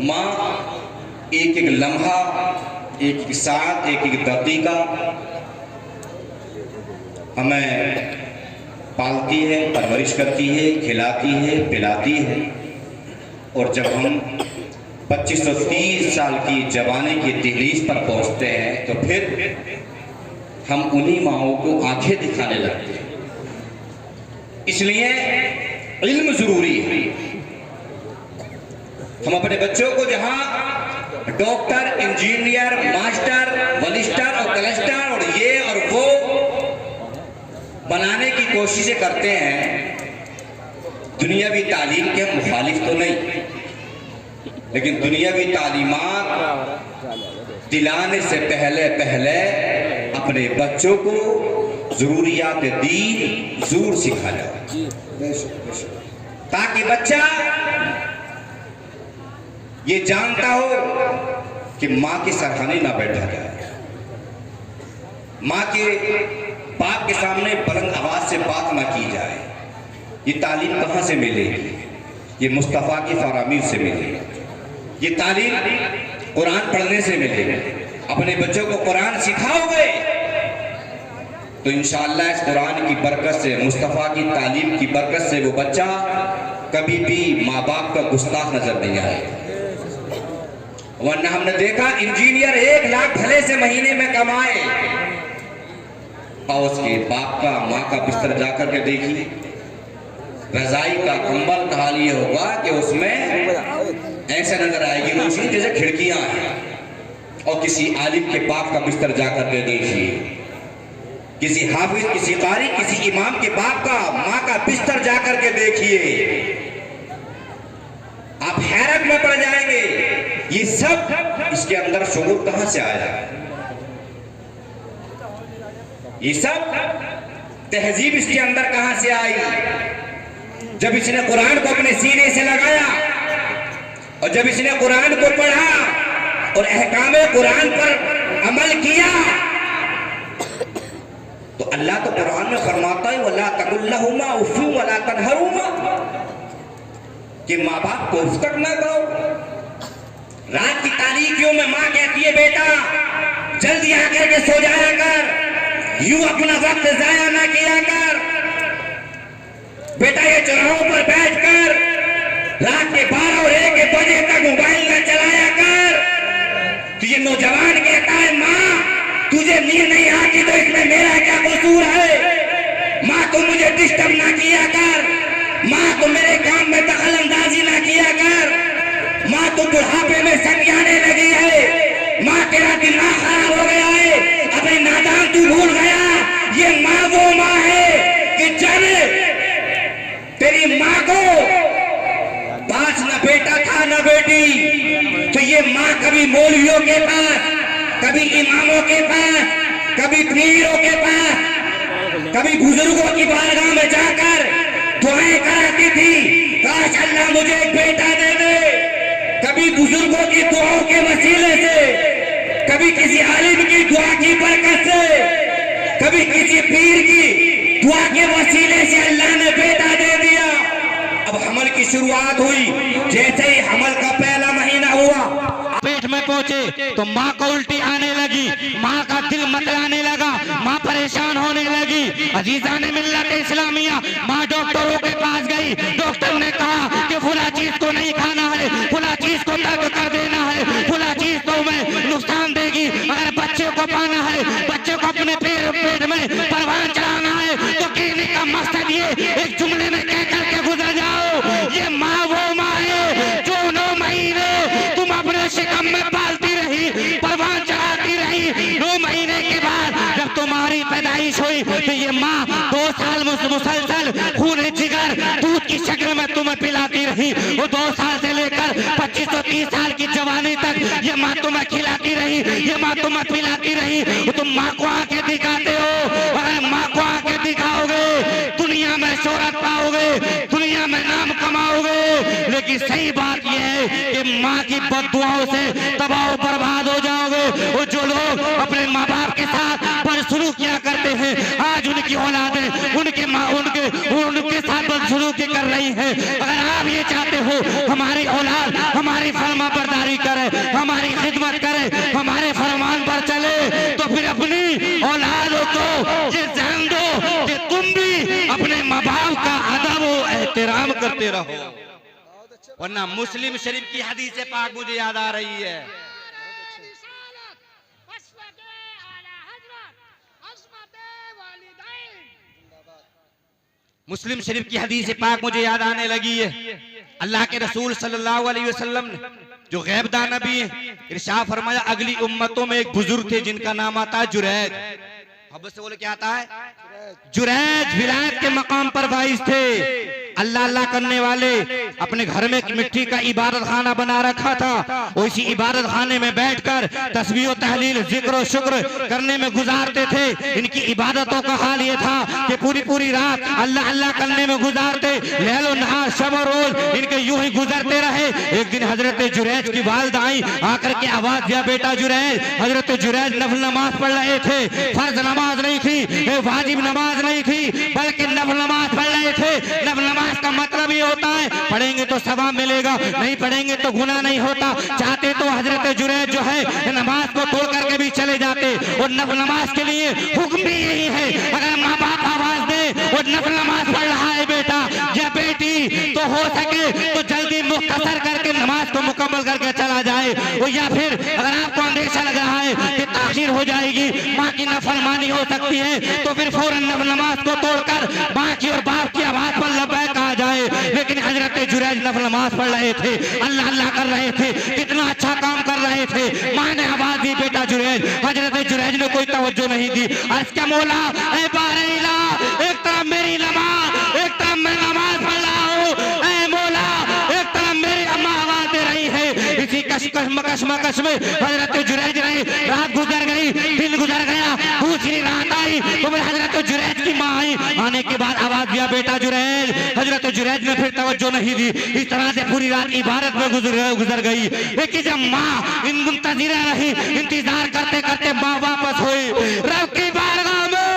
माँ एक एक लम्हा, एक एक साथ, एक एक दकीका हमें पालती है, परवरिश करती है, खिलाती है, पिलाती है। और जब हम 25 और 30 साल की जवानी की दहलीज पर पहुंचते हैं तो फिर हम उन्हीं माँओं को आंखें दिखाने लगते हैं। इसलिए इल्म जरूरी है। हम अपने बच्चों को जहां डॉक्टर, इंजीनियर, मास्टर, वलिस्टर और कलेक्टर और ये और वो बनाने की कोशिशें करते हैं, दुनियावी तालीम के हम मुखालिफ तो नहीं, लेकिन दुनियावी तालीमात दिलाने से पहले पहले अपने बच्चों को जरूरियात दीन जरूर सिखा जाए, ताकि बच्चा ये जानता हो कि माँ के सरहाने ना बैठा जाए, माँ के बाप के सामने बुलंद आवाज से बात ना की जाए। ये तालीम कहाँ से मिलेगी? ये मुस्तफ़ा की फरामीर से मिलेगी। ये तालीम कुरान पढ़ने से मिलेगी। अपने बच्चों को कुरान सिखाओगे तो इंशाअल्लाह इस कुरान की बरकत से, मुस्तफ़ा की तालीम की बरकत से वो बच्चा कभी भी माँ बाप का गुस्ताख नजर नहीं आएगा। वरना हमने देखा इंजीनियर 1 लाख भले से महीने में कमाए और उसके बाप का, माँ का बिस्तर जाकर के देखिए, रजाई का कंबल का हाल ये होगा कि उसमें ऐसे नजर आएगी रोशनी जैसे खिड़कियां हैं। और किसी आलिम के बाप का बिस्तर जाकर के देखिए, किसी हाफिज, किसी कारी, किसी इमाम के बाप का, माँ का बिस्तर जाकर के देखिए, आप हैरत में पड़ जाएंगे। ये सब इसके अंदर शऊर कहां से आया? ये सब तहजीब इसके अंदर कहां से आई? जब इसने कुरान को अपने सीने से लगाया और जब इसने कुरान को पढ़ा और अहकामे कुरान पर अमल किया तो अल्लाह तो कुरान में फरमाता है वला तकुल्लहुमा उफ़्फ़िन वला तनहरुमा, कि माँ बाप को उफ तक ना कहो। रात की तारीकियों में माँ कहती है बेटा जल्दी आकर के सो जाया कर, यूं अपना वक्त जाया ना किया कर, बेटा ये चौराहों पर बैठकर रात के 12 और 1 बजे तक मोबाइल न चलाया कर। तो ये नौजवान कहता है माँ तुझे नींद नहीं आती तो इसमें मेरा क्या कसूर है? माँ तुम मुझे डिस्टर्ब ना किया कर, माँ तुम मेरे काम में दखल अंदाजी ना किया कर, माँ तुम बुढ़ापे में सटियाने लगी है, माँ तेरा दिमाग खराब हो गया है, अपने नादान तू भूल गया। ये माँ वो माँ है कि जब तेरी माँ को पास न बेटा था न बेटी, तो ये माँ कभी मौलवियों के पास, कभी इमामों के पास, कभी पीरों के पास, कभी बुजुर्गों की बारगाह में जाकर दुआएं कराती थी, काश अल्लाह मुझे एक बेटा दे दे। कभी बुजुर्गों की दुआओं के वसीले से, कभी किसी आलिम की दुआ की बरकत से, कभी किसी पीर की दुआ के वसीले से अल्लाह ने बेटा दे दिया। अब हमल की शुरुआत हुई, जैसे ही हमल का पहला महीना हुआ पेट में पहुंचे तो माँ को उल्टी आने लगी, माँ का दिल मतलाने लगा, माँ परेशान होने लगी। अजीजा ने मिल्लत इस्लामिया, माँ डॉक्टरों के पास गई, डॉक्टर ने कहा कि फुला चीज को नहीं खाना है, फुला चीज को तर्क कर देना है, फुला चीज तो में नुकसान देगी। अगर बच्चे को पाना है, बच्चे को अपने पेट में परवान चढ़ाना है तो कहने का मकसद ये एक जुमले में कह करके गुजर जाओ, ये माँ वो माँ है जो 9 महीने तुम अपने शिकम में पालती रही, परवान चढ़ाती रही। 9 महीने के बाद जब तुम्हारी पैदाइश हुई तो ये माँ 2 साल मुसलसल खून जिगर दूध की शक्ल में तुम्हें पिलाती रही। वो 2 साल से लेकर 25 और 30 साल की जवानी तक ये माँ तुम्हें खिलाती रही, ये माँ तुम्हें पिलाती रही। तुम माँ को आंखें दिखाते हो, अगर माँ को आंखें दिखाओगे दुनिया में शोहरत पाओगे, दुनिया में नाम कमाओगे, लेकिन सही बात यह है कि माँ की बद्दुआओं से तबाह बर्बाद हो जाओगे। वो जो लोग अपने माँ बाप के साथ बदसलूकियां करते हैं, आज उनकी औलादें उनके साथ बदसलूकी कर रही है। अगर आप ये चाहते हो हमारी औलाद हमारे हमारी फरमा बरदारी करे, हमारी खिदमत करे, हमारे फरमान पर चले, तो फिर अपनी औलादों को ये ध्यान दो कि तुम भी अपने माँ बाप का अदब और एहतराम करते रहो। वरना मुस्लिम शरीफ की हदीस पाक मुझे याद आ रही है। मुस्लिम शरीफ की हदीस पाक मुझे याद आने लगी है। अल्लाह के रसूल सल्लल्लाहु अलैहि वसल्लम ने जो गैबदान नबी है, इरशाद फरमाया अगली उम्मतों में एक बुजुर्ग थे जिनका नाम आता है जुरैज। अब से बोले क्या आता है? जुरैज विलायत के मकाम पर वाइस थे। अल्लाह अल्लाह करने वाले अपने घर में मिट्टी का इबादत खाना बना रखा था। उसी इबादत खाने में बैठकर तस्बीह तहलील जिक्र और शुक्र करने में गुजारते थे। इनकी इबादतों का हाल ये था कि पूरी पूरी रात अल्लाह अल्लाह करने में गुजारते, लैलो नहार शब और रोज इनके यूं ही गुजरते रहे। एक दिन हजरत जुरैज की वालिदा आई, आकर के आवाज दिया, बेटा जुरैज। हजरत जुरैज नफल नमाज पढ़ रहे थे। फर्ज नमाज नहीं थी, वाजिब नमाज नहीं थी, बल्कि नफल नमाज पढ़ रहे थे। नफल नमाज का मतलब ये होता है पढ़ेंगे तो सवाब मिलेगा, नहीं पढ़ेंगे तो गुनाह नहीं होता। चाहते तो हजरत जुरैज जो है नमाज को तोड़ करके भी चले जाते। और नफल नमाज के लिए हुक्म भी यही है, अगर माँ बाप आवाज दे और नफल नमाज पढ़ रहा है बेटा या बेटी, तो हो सके तो जल्दी मुख्तसर करके नमाज को मुकम्मल करके चला जाए। और या फिर अगर आपको अंदेशा लग रहा है कि ताखीर हो जाएगी, माँ की नफरमानी हो सकती है, तो फिर फौरन नफल नमाज को तोड़कर माँ की और बाप की आवाज पर लब्बैक कहा जाए। लेकिन हजरत जुरैज नफल नमाज पढ़ रहे थे, अल्लाह अल्लाह कर रहे थे, कितना अच्छा काम कर रहे थे। माँ ने आवाज दी, बेटा जुरैज। हजरत जुरैज ने कोई तवज्जो नहीं दी। अर्ज क्या मौला, ऐ बारेला, एक तरफ मेरी नमाज, एक तरफ मैं नमाज पढ़ रहा हूँ। ऐ मौला, एक तरफ मेरी अम्मा आवाज दे रही है। इसी कशमकश मकश में हजरत जुरैज रहे। रात गुजर गई, दिन गुजर गया, दूसरी रात आई तो फिर हजरत जुरैज की माँ आई। आने के बाद आवाज दिया, बेटा जुरैज। हजरत जुरैज ने फिर तवज्जो नहीं दी। इस तरह से पूरी रात इबादत में गुजर गई। लेकिन जब माँ इन मुंतजिरा रही, इंतजार करते करते माँ वापस हुई। रब की बारगाह में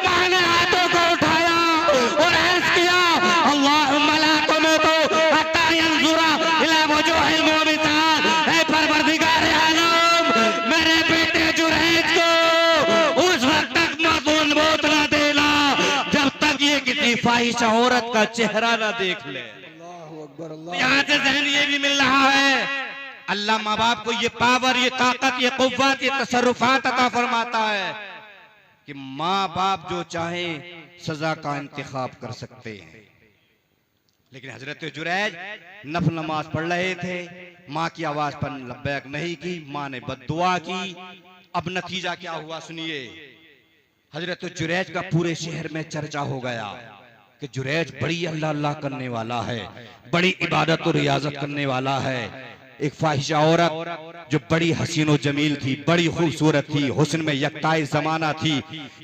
माँ ने हाथों को उठाया और अर्ज किया, अल्लाहुम्मा ला तुमीतु हत्ता यंजुरा इला वजूहिल मुमितात। ऐ परवरदिगार आलम, मेरे बेटे जुरैज को उस वक्त तक मौत न देना जब तक ये किसी फाहिश औरत का चेहरा ना देख ले। यहाँ से जहन ये भी मिल रहा है, अल्लाह माँ बाप को ये पावर, ये ताकत, ये कुव्वत, ये तसर्रुफात अता फरमाता है कि माँ बाप जो चाहे सजा का इंतखाब कर सकते हैं। लेकिन हजरत जुरैज नफल नमाज पढ़ रहे थे, माँ की आवाज पर लब्बैक नहीं की, माँ ने बद्दुआ की। अब नतीजा क्या हुआ सुनिए। हजरत जुरैज का पूरे शहर में चर्चा हो गया कि जुरैज बड़ी अल्लाह अल्लाह करने वाला है, बड़ी इबादत और रियाजत करने वाला है। एक फाहिशा औरत जो बड़ी हसीन और जमील थी, बड़ी खूबसूरत थी, हुस्न में यकताई जमाना थी,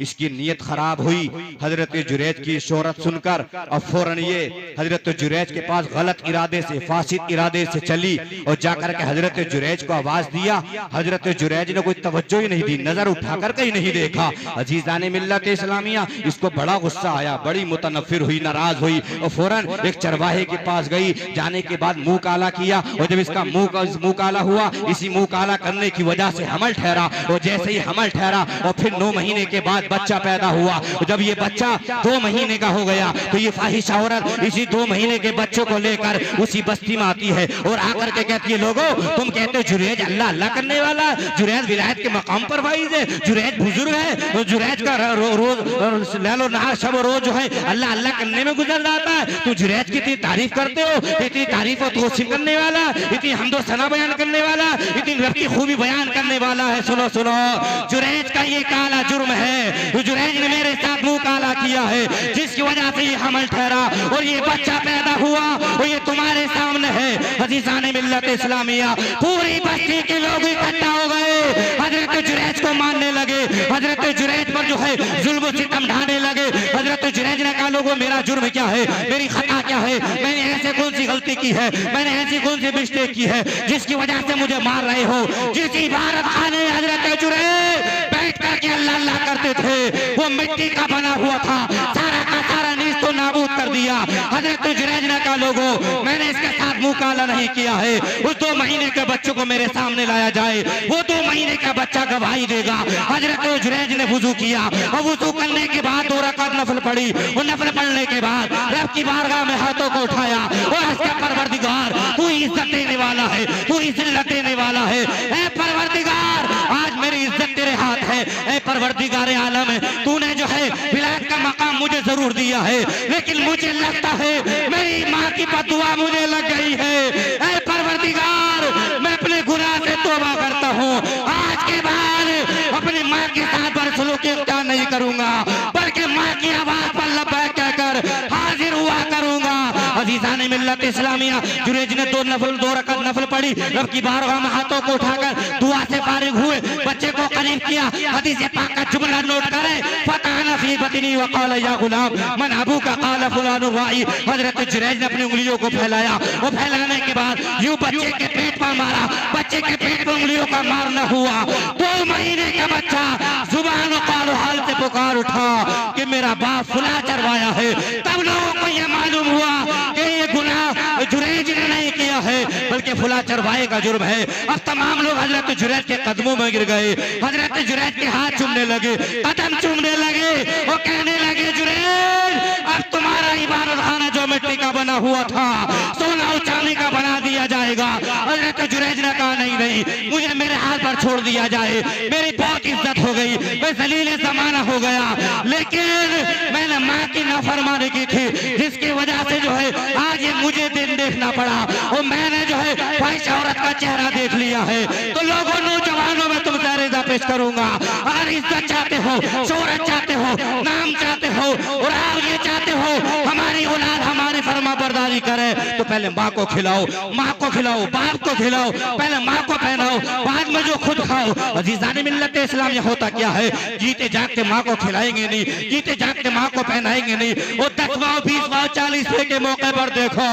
इसकी नीयत खराब हुई। हजरत जुरैज की शोहरत सुनकर और फौरन ये हजरत जुरैज के पास गलत इरादे से, फासिद इरादे से चली और जाकर के हजरत जुरैज को आवाज दिया। हजरत जुरैज ने कोई तवज्जो ही नहीं दी, नजर उठाकर कहीं नहीं देखा। अजीजाने मिल्लत इस्लामिया, इसको बड़ा गुस्सा आया, बड़ी मुतनफिर हुई, नाराज हुई और फौरन एक चरवाहे के पास गई। जाने के बाद मुंह काला किया और जब इसका मुंह काला हुआ, इसी मुंह काला करने की वजह से हमल ठहरा। और जैसे ही हमल ठहरा और फिर 9 महीने के बाद बच्चा पैदा हुआ। जब ये बच्चा 2 महीने का हो गया तो ये फाहिश औरत इसी 2 महीने के बच्चों को लेकर उसी बस्ती में आती है और आकर के कहती है, लोगों तुम कहते हो जुरैज अल्लाह अल्लाह करने वाला, जुरैज विलायत के मकाम पर वाइज है, जुरैज बुजुर्ग है, और जुरैज का रोज लैलो नहार शब रोज जो है अल्लाह अल्लाह करने में गुजर जाता है। तुम जुरैज की इतनी तारीफ करते हो, इतनी तारीफ और तौसीफ करने वाला, इतनी हमदो सना बयान करने वाला, इतनी रब की खूबी बयान करने वाला है। सुनो सुनो, जुरैज का ये काला जुर्म है, जुरैज ने मेरे साथ मुंह काला किया है, जिसकी वजह से ये हमल ठहरा और ये बच्चा पैदा हुआ और ये तुम्हारे सामने है। अजीजाने मिल्लत इस्लामिया, पूरी बस्ती के लोग इकट्ठा हो गए, हजरत जुरैज को मानने लगे, हजरत जुरैज पर जो है जुल्म सितम ढाने लगे। हजरत जुरैज ने कहा, लोगों मेरा जुर्म क्या है, मेरी खता क्या है, मैंने ऐसे कौन सी गलती की है, मैंने ऐसी कौन सी मिस्टेक की है जिसकी वजह से मुझे मार रहे हो। जिस इबादत खाने में हजरत जुरैज बैठ करके अल्लाह अल्लाह करते थे वो मिट्टी का बना हुआ था, सारा का सारा नीज तो नाबूद कर दिया। हजरत जुरैज ने कहा लोगों मैंने इसके साथ मुंह काला नहीं किया है, उस 2 महीने के बच्चों को मेरे सामने लाया जाए, वो 2 महीने का बच्चा गवाही देगा। हजरत जुरैज ने वुजू किया और वुजू करने के बाद 2 रकात नफल पढ़ी और नफल पढ़ने के बाद रब की बारगाह में हाथों को उठाया और इसका परवरदिगार तू इज्जत देने वाला है, तू इज्जत देने वाला है। ऐ परवरदिगार आज मेरी इज्जत तेरे हाथ है। ऐ परवरदिगार आलम तूने जो है विलायत का मकाम मुझे जरूर दिया है, लेकिन मुझे लगता है मेरी माँ की बददुआ मुझे लग गई है। ऐ परवरदिगार मैं अपने गुनाह से तौबा करता हूँ, आज के बाद अपनी माँ के साथ बदसलूकी इख्तियार नहीं करूंगा, बल्कि माँ की आवाज पर लब्बैक कहकर हाजिर हुआ करूंगा। अजीजान मिल्लत इस्लामिया जुरैज ने 2 रकात नफल पढ़ी, रब की बारगाह में हाथों को उठाकर दुआ से फारिग हुए, बच्चे को करीब किया। हदीस पाक का जुमला नोट करें, फताना फी बतनी वक़ाल या गुलाम मन अबूका क़ाल फलान राई। हजरत जुरैज ने अपनी उंगलियों को फैलाया, वो फैलाने के बाद यूं बच्चे के पेट पर मारा, बच्चे के पेट पर उंगलियों का मारना हुआ। 2 महीने का बच्चा जुबान क़ाल हाल से पुकार उठा कि मेरा बाप फुला चरवाया है। तब लोगों को यह मालूम हुआ कि ये गुनाह जुरैज ने नहीं किया है, बल्कि फुला चरवाए का जुर्म है। अब तमाम लोग हजरत जुरैज के कदमों में गिर गए, हजरत जुरैज के हाथ चूमने लगे, कदम चूमने लगे, वो कहने लगे जुरैज अब तुम्हारा इबादत खाना जो मिट्टी का बना हुआ था सोना और चांदी का बना दिया जाएगा। हजरत जुरैज ने कहा नहीं नहीं, मुझे मेरे हाथ पर छोड़ दिया जाए, मेरी बहुत इज्जत हो गई, मैं जलील ज़माना हो गया, लेकिन मैंने माँ की नाफरमानी की थी जिसकी वजह से जो है आज ये मुझे दिन देखना पड़ा और मैंने जो है ख्वाहिश औरत का चेहरा देख लिया है। तो लोगों नौजवानों में तुम रिज़ा पेश करूंगा, अगर इज्जत चाहते हो, शोहरत चाहते हो, नाम चाहते हो और आप ये चाहते हो हमारी औलाद हमारी फरमा बरदारी करे, तो पहले माँ को खिलाओ, माँ को खिलाओ, बाप को खिलाओ, पहले माँ को पहनाओ, बाद में जो खुद खाओ। अजीज़ान मिल्लत इस्लाम ये होता क्या है, जीते जागते माँ को खिलाएंगे नहीं, जीते जागते माँ को पहनाएंगे नहीं, वो 10 पाव 20 पाव 40 के मौके पर देखो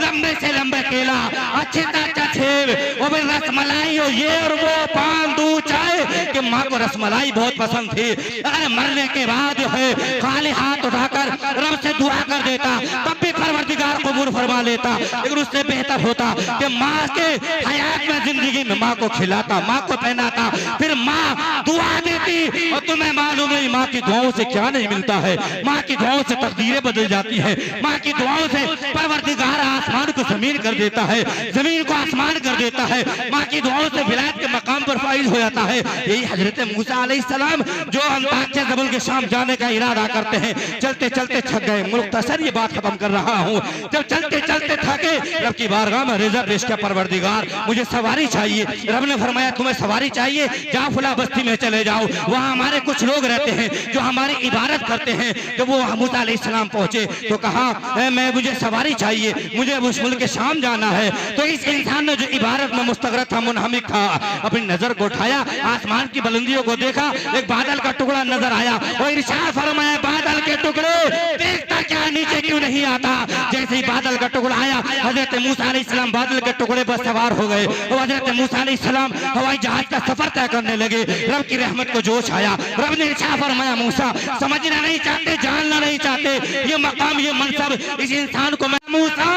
लंबे से लंबे केला, अच्छे से अच्छा सेब, वो भी रसमलाई हो ये और वो, पान दूध चाय, कि माँ को रसमलाई बहुत पसंद थी। अरे मरने के बाद जो है खाली हाथ उठाकर रब से दुआ कर देता, तब भी परवरदिगार कबूल फरमा लेता, लेकिन उससे बेहतर होता कि माँ के हयात में जिंदगी में माँ को खिलाता, माँ को पहनाता, फिर माँ दुआ देती। और तुम्हें मालूम है माँ की दुआओं से क्या नहीं मिलता है, माँ की दुआओं से तकदीरें बदल जाती है, माँ की दुआओं से परवरदिगार आसमान को जमीन कर देता है, जमीन को आसमान कर देता है, माँ की दुआओं से विलायत के मकाम पर फाइज हो जाता है। यही हजरत मूसा अलैहिस्सलाम जो अंताकिया जबल के शाम जाने का इरादा करते हैं, चलते चलते थक गए, मुख्तसर ये बात खत्म कर रहा हूँ, जब चलते चलते थके रब की बारगाह में रिज़ा पेश किया, परवरदिगार मुझे सवारी चाहिए। रब ने फरमाया तुम्हें सवारी चाहिए, जाओ फला बस्ती में चले जाओ, वहाँ हमारे कुछ लोग रहते हैं जो हमारी इबादत करते हैं। जब वो मूसा अलैहिस्सलाम पहुंचे तो कहा मैं मुझे सवारी चाहिए, मुझे उस मुल्क के शाम जाना है। तो इस इंसान ने जो इबादत में मुस्तगरक था, मुनहमिक था, अपनी नजर को उठाया, आसमान की बुलंदियों को देखा, एक बादल का टुकड़ा नजर आया और इरशाद फरमाया बादल के टुकड़े देखता क्या नीचे क्यों नहीं आता। जैसे ही बादल का टुकड़ा आया हजरत मूसा अलैहिस्सलाम बादल के टुकड़े पर सवार हो गए और हजरत मूसा अलैहिस्सलाम हवाई जहाज का सफर तय करने लगे। रब की रहमत को जोश आया, रब ने इरशाद फरमाया मूसा समझना नहीं चाहते, जानना नहीं चाहते, ये मकाम ये मनसब इस इंसान को, मैं मूसा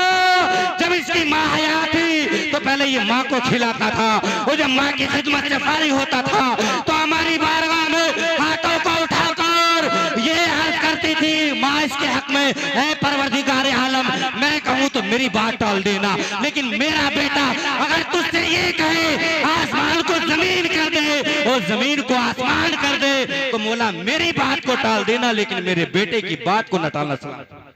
जब इसकी माँ हयात थी तो पहले ये माँ को खिलाता था, वो जब माँ की खिदमत से फारिग होता था तो हमारी बारगाह में हाथों को उठाकर ये अर्ज करती थी माँ इसके हक में, ऐ परवरदिगार आलम मैं कहूँ तो मेरी बात टाल देना, लेकिन मेरा बेटा अगर तुझसे ये कहे आसमान को जमीन कर दे और जमीन को आसमान कर दे तो मौला मेरी बात को टाल देना, लेकिन मेरे बेटे की बात को न टालना।